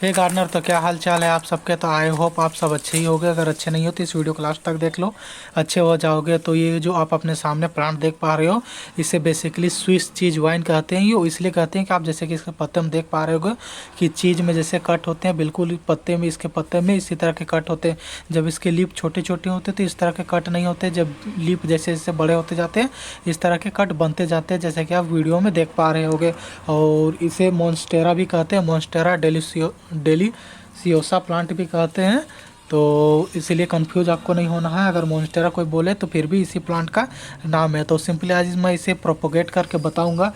हे gardener, तो क्या हाल चाल है आप सबके। तो आई होप आप सब अच्छे ही होंगे। अगर अच्छे नहीं हो तो इस वीडियो को लास्ट तक देख लो, अच्छे हो जाओगे। तो ये जो आप अपने सामने प्लांट देख पा रहे हो, इसे बेसिकली स्विस चीज़ वाइन कहते हैं। ये इसलिए कहते हैं कि आप जैसे कि इसके पत्ते में देख पा रहे होगे कि चीज़ में जैसे कट होते हैं, बिल्कुल पत्ते में, इसके पत्ते में इसी तरह के कट होते हैं। जब इसके लीफ छोटे छोटे होते हैं तो इस तरह के कट नहीं होते। जब लीफ जैसे जैसे बड़े होते जाते हैं इस तरह के कट बनते जाते हैं, जैसे कि आप वीडियो में देख पा रहे होगे। और इसे मॉन्स्टेरा भी कहते हैं, मॉन्स्टेरा डेलीसियोसा प्लांट भी कहते हैं। तो इसीलिए कंफ्यूज आपको नहीं होना है। अगर मॉन्स्टेरा कोई बोले तो फिर भी इसी प्लांट का नाम है। तो सिंपली आज मैं इसे प्रोपोगेट करके बताऊंगा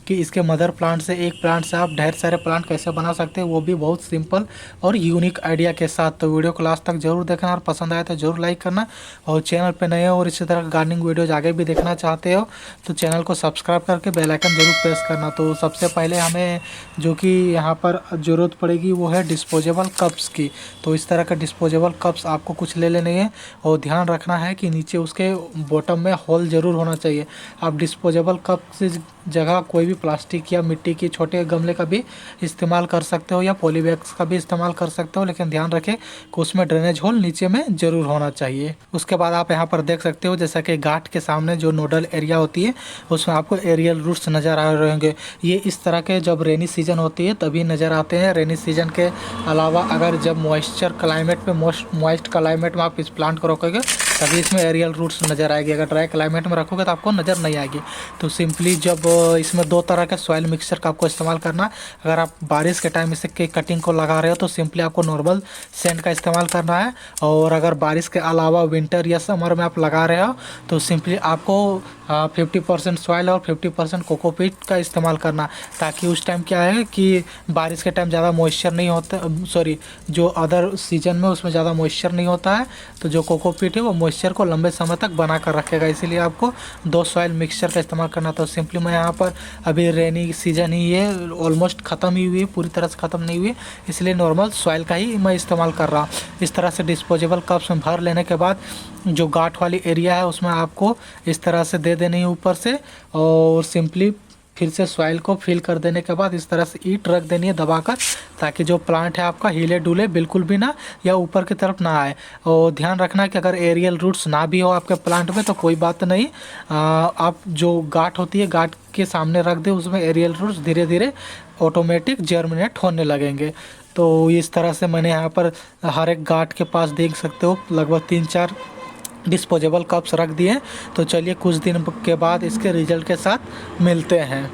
कि इसके मदर प्लांट से, एक प्लांट से आप ढेर सारे प्लांट कैसे बना सकते हैं, वो भी बहुत सिंपल और यूनिक आइडिया के साथ। तो वीडियो को लास्ट तक जरूर देखना और पसंद आए तो जरूर लाइक करना। और चैनल पे नए हो और इसी तरह गार्डनिंग वीडियोज आगे भी देखना चाहते हो तो चैनल को सब्सक्राइब करके बेल आइकन जरूर प्रेस करना। तो सबसे पहले हमें जो कि यहाँ पर ज़रूरत पड़ेगी वो है डिस्पोजेबल कप्स की। तो इस तरह का डिस्पोजेबल कप्स आपको कुछ ले लेने हैं और ध्यान रखना है कि नीचे उसके बॉटम में होल ज़रूर होना चाहिए। आप डिस्पोजेबल कप से जगह कोई भी प्लास्टिक या मिट्टी की छोटे गमले का भी इस्तेमाल कर सकते हो या पॉली बैग्स का भी इस्तेमाल कर सकते हो, लेकिन ध्यान रखें कि उसमें ड्रेनेज होल नीचे में ज़रूर होना चाहिए। उसके बाद आप यहाँ पर देख सकते हो जैसा कि गांठ के सामने जो नोडल एरिया होती है उसमें आपको एरियल रूट्स नज़र आ रहे होंगे। ये इस तरह के जब रेनी सीजन होती है तभी नज़र आते हैं। रेनी सीजन के अलावा अगर जब मॉइस्चर क्लाइमेट पे मॉइस्ट क्लाइमेट में आप इस प्लांट को रखोगे तभी इसमें एरियल रूट्स नज़र आएगी। अगर ड्राई क्लाइमेट में रखोगे तो आपको नज़र नहीं आएगी। तो सिंपली जब इसमें दो तरह के सॉइल मिक्सचर का आपको इस्तेमाल करना। अगर आप बारिश के टाइम इसे के कटिंग को लगा रहे हो तो सिंपली आपको नॉर्मल सैंड का इस्तेमाल करना है। और अगर बारिश के अलावा विंटर या समर में आप लगा रहे हो तो सिंपली आपको 50% सॉइल और 50% कोकोपीट का इस्तेमाल करना, ताकि उस टाइम क्या है कि बारिश के टाइम ज़्यादा मॉइस्चर नहीं होता, सॉरी जो अदर सीजन में उसमें ज़्यादा मॉइस्चर नहीं होता है, तो जो कोकोपीट है वो मॉइस्चर को लंबे समय तक बना कर रखेगा। इसीलिए आपको दो सॉइल मिक्सचर का इस्तेमाल करना। तो सिंपली मैं यहाँ पर अभी रेनी सीजन ही है, ऑलमोस्ट ख़त्म ही हुई है, पूरी तरह से ख़त्म नहीं हुई, इसलिए नॉर्मल सॉइल का ही मैं इस्तेमाल कर रहा हूँ। इस तरह से डिस्पोजेबल कप्स में भर लेने के बाद जो गांठ वाली एरिया है उसमें आपको इस तरह से दे देनी है ऊपर से, और सिंपली फिर से सॉइल को फिल कर देने के बाद इस तरह से ईंट रख देनी है दबाकर, ताकि जो प्लांट है आपका हिले डुले बिल्कुल भी ना, या ऊपर की तरफ ना आए। और ध्यान रखना कि अगर एरियल रूट्स ना भी हो आपके प्लांट में तो कोई बात नहीं, आप जो गांठ होती है गांठ के सामने रख दे, उसमें एरियल रूट्स धीरे धीरे ऑटोमेटिक जर्मिनेट होने लगेंगे। तो इस तरह से मैंने यहाँ पर हर एक गांठ के पास देख सकते हो लगभग 3-4 डिस्पोजेबल कप्स रख दिए। तो चलिए कुछ दिन के बाद इसके रिजल्ट के साथ मिलते हैं।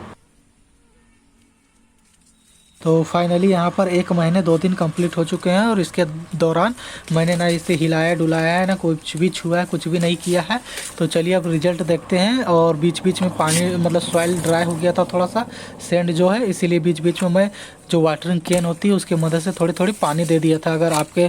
तो फाइनली यहाँ पर 1 महीने 2 दिन कंप्लीट हो चुके हैं और इसके दौरान मैंने ना इसे हिलाया डुलाया है, ना कुछ भी छुआ है, कुछ भी नहीं किया है। तो चलिए अब रिजल्ट देखते हैं। और बीच बीच में पानी, मतलब सॉइल ड्राई हो गया था थोड़ा सा, सैंड जो है, इसीलिए बीच बीच में मैं जो वाटरिंग कैन होती है उसकी मदद से थोड़ी थोड़ी पानी दे दिया था। अगर आपके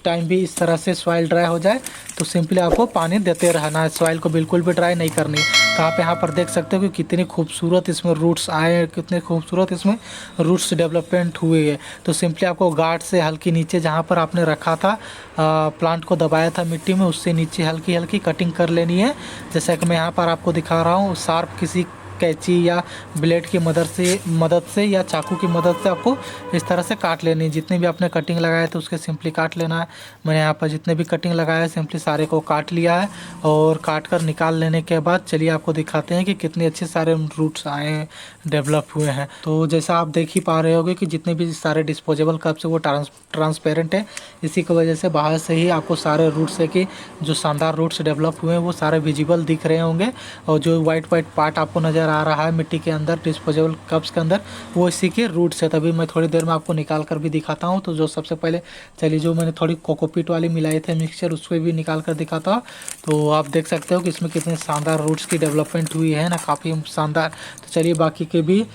टाइम भी इस तरह से सॉइल ड्राई हो जाए तो सिंपली आपको पानी देते रहना है, सॉइल को बिल्कुल भी ड्राई नहीं करनी। तो आप यहाँ पर देख सकते हो कि कितनी खूबसूरत इसमें रूट्स आए, कितने खूबसूरत इसमें रूट्स डेवलपमेंट हुए है। तो सिंपली आपको गार्ड से हल्की नीचे जहाँ पर आपने रखा था, प्लांट को दबाया था मिट्टी में, उससे नीचे हल्की हल्की कटिंग कर लेनी है। जैसा कि मैं यहाँ पर आपको दिखा रहा हूँ, शार्प किसी कैंची या ब्लेड की मदद से या चाकू की मदद से आपको इस तरह से काट लेनी है। जितने भी आपने कटिंग लगाए थे उसके सिंपली काट लेना है। मैंने यहाँ पर जितने भी कटिंग लगाया है सिंपली सारे को काट लिया है। और काट कर निकाल लेने के बाद चलिए आपको दिखाते हैं कि कितने अच्छे सारे रूट्स आए हैं, डेवलप हुए हैं। तो जैसा आप देख ही पा रहे होगे कि जितने भी सारे डिस्पोजेबल कप्स है वो ट्रांसपेरेंट है। इसी की वजह से बाहर से ही आपको सारे रूट्स है कि जो शानदार रूट्स डेवलप हुए हैं वो सारे विजिबल दिख रहे होंगे। और जो वाइट पार्ट आपको नज़र आ रहा है मिट्टी के अंदर डिस्पोजेबल कप्स के अंदर, वो इसी के रूट्स है। तभी मैं थोड़ी देर में आपको निकाल कर भी दिखाता हूँ। तो जो सबसे पहले चलिए जो मैंने थोड़ी कोकोपीट वाली मिलाई थे मिक्सचर, उसको भी निकाल कर दिखाता हूँ। तो आप देख सकते हो कि इसमें कितने शानदार रूट्स की डेवलपमेंट हुई है ना, काफ़ी शानदार। तो चलिए बाकी के भी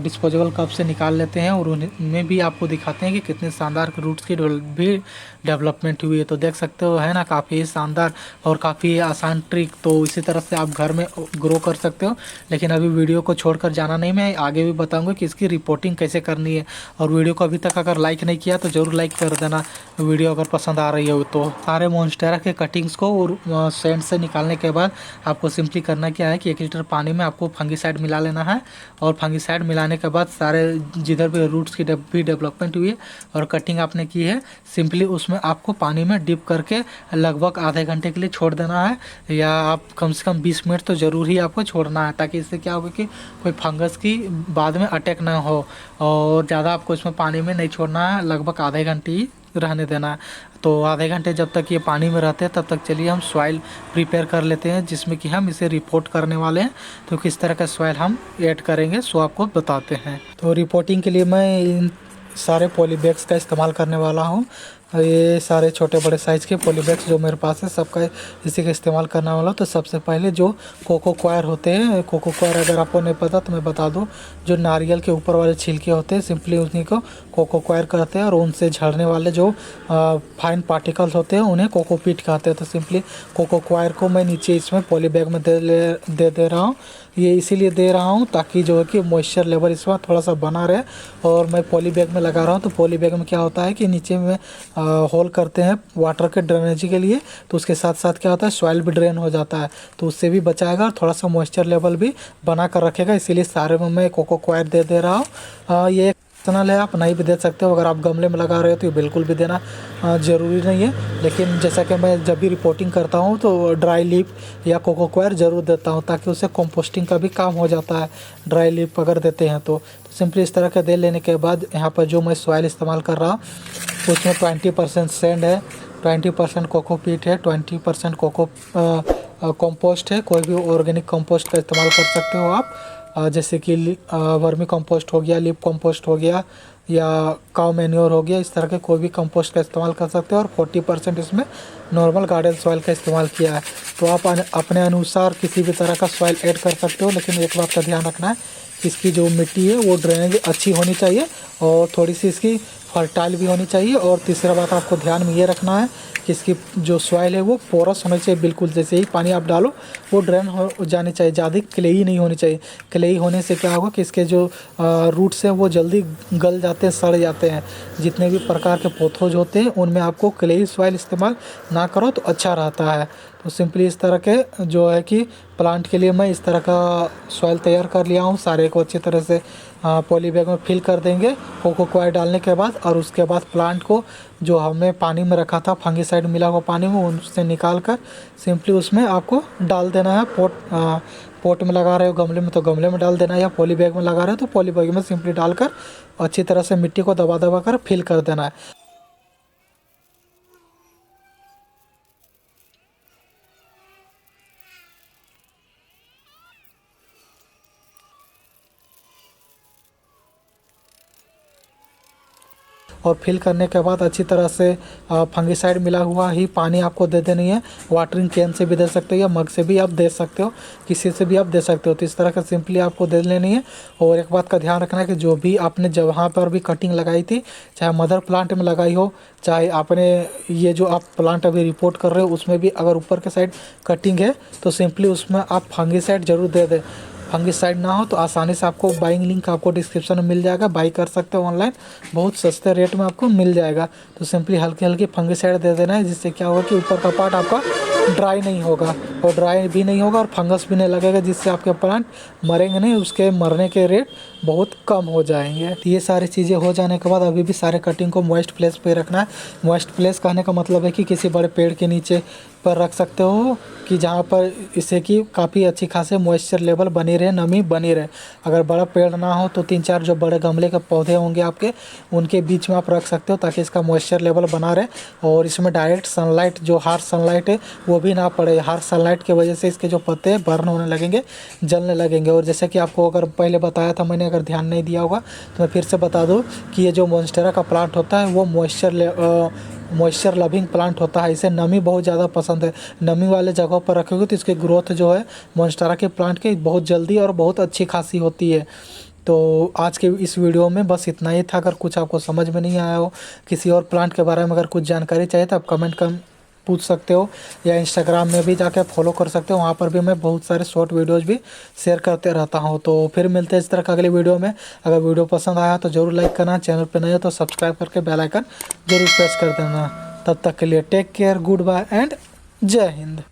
डिस्पोजेबल कप से निकाल लेते हैं और उनमें भी आपको दिखाते हैं कि कितने शानदार रूट्स की भी डेवलपमेंट हुई है। तो देख सकते हो है ना, काफ़ी शानदार और काफ़ी आसान ट्रिक। तो इसी तरह से आप घर में ग्रो कर सकते हो, लेकिन लेकिन अभी वीडियो को छोड़कर जाना नहीं, मैं आगे भी बताऊंगा कि इसकी रिपोर्टिंग कैसे करनी है। और वीडियो को अभी तक अगर लाइक नहीं किया तो ज़रूर लाइक कर देना वीडियो अगर पसंद आ रही हो तो। सारे मोन्स्टेरा के कटिंग्स को और सेंड से निकालने के बाद आपको सिंपली करना क्या है कि 1 लीटर पानी में आपको फंगिसाइड मिला लेना है। और फंगिसाइड मिलाने के बाद सारे जिधर भी रूट्स की भी डेवलपमेंट हुई है और कटिंग आपने की है, सिंपली उसमें आपको पानी में डिप करके लगभग आधे घंटे के लिए छोड़ देना है, या आप कम से कम 20 मिनट तो ज़रूर ही आपको छोड़ना है, ताकि इससे क्या होगा कि कोई फंगस की बाद में अटैक ना हो। और ज़्यादा आपको इसमें पानी में नहीं छोड़ना है, लगभग आधे घंटे ही रहने देना है। तो आधे घंटे जब तक ये पानी में रहते हैं तब तक चलिए हम सॉइल प्रिपेयर कर लेते हैं, जिसमें कि हम इसे रिपोर्ट करने वाले हैं। तो किस तरह का सॉइल हम ऐड करेंगे सो आपको बताते हैं। तो रिपोर्टिंग के लिए मैं इन सारे पॉली बैग्स का इस्तेमाल करने वाला हूँ। ये सारे छोटे बड़े साइज़ के पॉली बैग्स जो मेरे पास है सबका इसी का इस्तेमाल करने वाला। तो सबसे पहले जो कोको क्वायर होते हैं, कोको क्वायर अगर आपको नहीं पता तो मैं बता दूं, जो नारियल के ऊपर वाले छिलके होते हैं सिंपली उन्हीं को कोको क्वायर कहते हैं। और उनसे झड़ने वाले जो फाइन पार्टिकल्स होते हैं उन्हें कोकोपीट कहते हैं। तो सिंपली कोको क्वायर को मैं नीचे इसमें पॉली बैग में दे रहा हूँ। ये इसीलिए दे रहा हूँ ताकि जो है कि मॉइस्चर लेवल इसमें थोड़ा सा बना रहे। और मैं पॉली बैग में लगा रहा हूँ, तो पॉली बैग में क्या होता है कि नीचे में होल करते हैं वाटर के ड्रेनेज के लिए, तो उसके साथ साथ क्या होता है सॉइल भी ड्रेन हो जाता है, तो उससे भी बचाएगा और थोड़ा सा मॉइस्चर लेवल भी बना कर रखेगा। इसीलिए सारे में मैं कोको क्वायर दे रहा हूँ। ये पर्सनल है, आप नहीं भी दे सकते हो। अगर आप गमले में लगा रहे हो तो ये बिल्कुल भी देना ज़रूरी नहीं है। लेकिन जैसा कि मैं जब भी रिपोर्टिंग करता हूँ तो ड्राई लीफ या कोको क्वायर ज़रूर देता हूँ, ताकि उससे कंपोस्टिंग का भी काम हो जाता है ड्राई लीफ अगर देते हैं तो। सिंपली इस तरह का दे लेने के बाद यहाँ पर जो मैं सॉइल इस्तेमाल कर रहा हूँ उसमें 20% सैंड है, 20% कोकोपीट है, 20% कोको कंपोस्ट है। कोई भी ऑर्गेनिक कंपोस्ट का इस्तेमाल कर सकते हो आप, जैसे कि वर्मी कंपोस्ट हो गया, लीफ कंपोस्ट हो गया, या काउ मैन्योर हो गया। इस तरह के कोई भी कंपोस्ट का इस्तेमाल कर सकते हो। और 40% इसमें नॉर्मल गार्डन सॉइल का इस्तेमाल किया है। तो आप अपने अनुसार किसी भी तरह का सॉइल ऐड कर सकते हो, लेकिन एक बात का ध्यान रखना है कि इसकी जो मिट्टी है वो ड्रेनेज अच्छी होनी चाहिए और थोड़ी सी इसकी फर्टाइल भी होनी चाहिए। और तीसरा बात आपको ध्यान में ये रखना है कि इसकी जो सॉइल है वो पोरस होनी चाहिए बिल्कुल। जैसे ही पानी आप डालो वो ड्रेन हो जानी चाहिए, ज़्यादा क्लेई नहीं होनी चाहिए। क्लेई होने से क्या होगा कि इसके जो रूट्स हैं वो जल्दी गल जाते हैं, सड़ जाते हैं। जितने भी प्रकार के पोथोज होते हैं उनमें आपको क्लेई सॉइल इस्तेमाल ना करो तो अच्छा रहता है। तो सिंपली इस तरह के जो है कि प्लांट के लिए मैं इस तरह का सॉइल तैयार कर लिया हूँ। सारे को अच्छी तरह से पॉली बैग में फिल कर देंगे कोको क्वायर डालने के बाद। और उसके बाद प्लांट को जो हमने पानी में रखा था फंगिसाइड मिला हुआ पानी में, उससे निकाल कर सिंपली उसमें आपको डाल देना है। पोट में लगा रहे हो गमले में तो गमले में डाल देना है, या पॉली बैग में लगा रहे हो तो पॉली बैग में सिंपली डालकर अच्छी तरह से मिट्टी को दबा दबा कर फिल कर देना है। और फिल करने के बाद अच्छी तरह से फंगिसाइड मिला हुआ ही पानी आपको दे देनी है। वाटरिंग कैन से भी दे सकते हो या मग से भी आप दे सकते हो, किसी से भी आप दे सकते हो। तो इस तरह का सिंपली आपको दे लेनी है। और एक बात का ध्यान रखना है कि जो भी आपने जहाँ पर भी कटिंग लगाई थी, चाहे मदर प्लांट में लगाई हो, चाहे आपने ये जो आप प्लांट अभी रिपोर्ट कर रहे हो उसमें भी अगर ऊपर के साइड कटिंग है तो सिंपली उसमें आप फंगिसाइड ज़रूर दे दें। फंगिसाइड ना हो तो आसानी से आपको बाइंग लिंक आपको डिस्क्रिप्शन में मिल जाएगा, बाई कर सकते हो ऑनलाइन, बहुत सस्ते रेट में आपको मिल जाएगा। तो सिंपली हल्की हल्की फंगिसाइड दे देना है, जिससे क्या होगा कि ऊपर का पार्ट आपका ड्राई नहीं होगा और ड्राई भी नहीं होगा और फंगस भी नहीं लगेगा, जिससे आपके प्लांट मरेंगे नहीं, उसके मरने के रेट बहुत कम हो जाएंगे। तो ये सारी चीज़ें हो जाने के बाद अभी भी सारे कटिंग को मॉइस्ट प्लेस पे रखना है। मॉइस्ट प्लेस कहने का मतलब है कि किसी बड़े पेड़ के नीचे पर रख सकते हो, कि जहाँ पर इससे कि काफ़ी अच्छी खासे मॉइस्चर लेवल बनी रहे, नमी बनी रहे। अगर बड़ा पेड़ ना हो तो 3-4 जो बड़े गमले के पौधे होंगे आपके, उनके बीच में आप रख सकते हो, ताकि इसका मॉइस्चर लेवल बना रहे और इसमें डायरेक्ट सनलाइट जो हार्श सनलाइट है वो भी ना पड़े। हार्श सनलाइट की वजह से इसके जो पत्ते हैं बर्न होने लगेंगे, जलने लगेंगे। और जैसे कि आपको अगर पहले बताया था मैंने, अगर ध्यान नहीं दिया होगा तो मैं फिर से बता दूँ कि ये जो मोन्स्टेरा का प्लांट होता है वो मॉइस्चर लविंग प्लांट होता है। इसे नमी बहुत ज़्यादा पसंद है। नमी वाले जगहों पर रखोगे तो इसकी ग्रोथ जो है मोन्स्टेरा के प्लांट की बहुत जल्दी और बहुत अच्छी खासी होती है। तो आज के इस वीडियो में बस इतना ही था। अगर कुछ आपको समझ में नहीं आया हो, किसी और प्लांट के बारे में अगर कुछ जानकारी चाहिए तो आप कमेंट पूछ सकते हो, या इंस्टाग्राम में भी जाके फॉलो कर सकते हो। वहाँ पर भी मैं बहुत सारे शॉर्ट वीडियोज़ भी शेयर करते रहता हूँ। तो फिर मिलते हैं इस तरह का अगली वीडियो में। अगर वीडियो पसंद आया तो ज़रूर लाइक करना, चैनल पर नए हो तो सब्सक्राइब करके बेल आइकन ज़रूर प्रेस कर देना। तब तक के लिए take care, good bye and जय हिंद।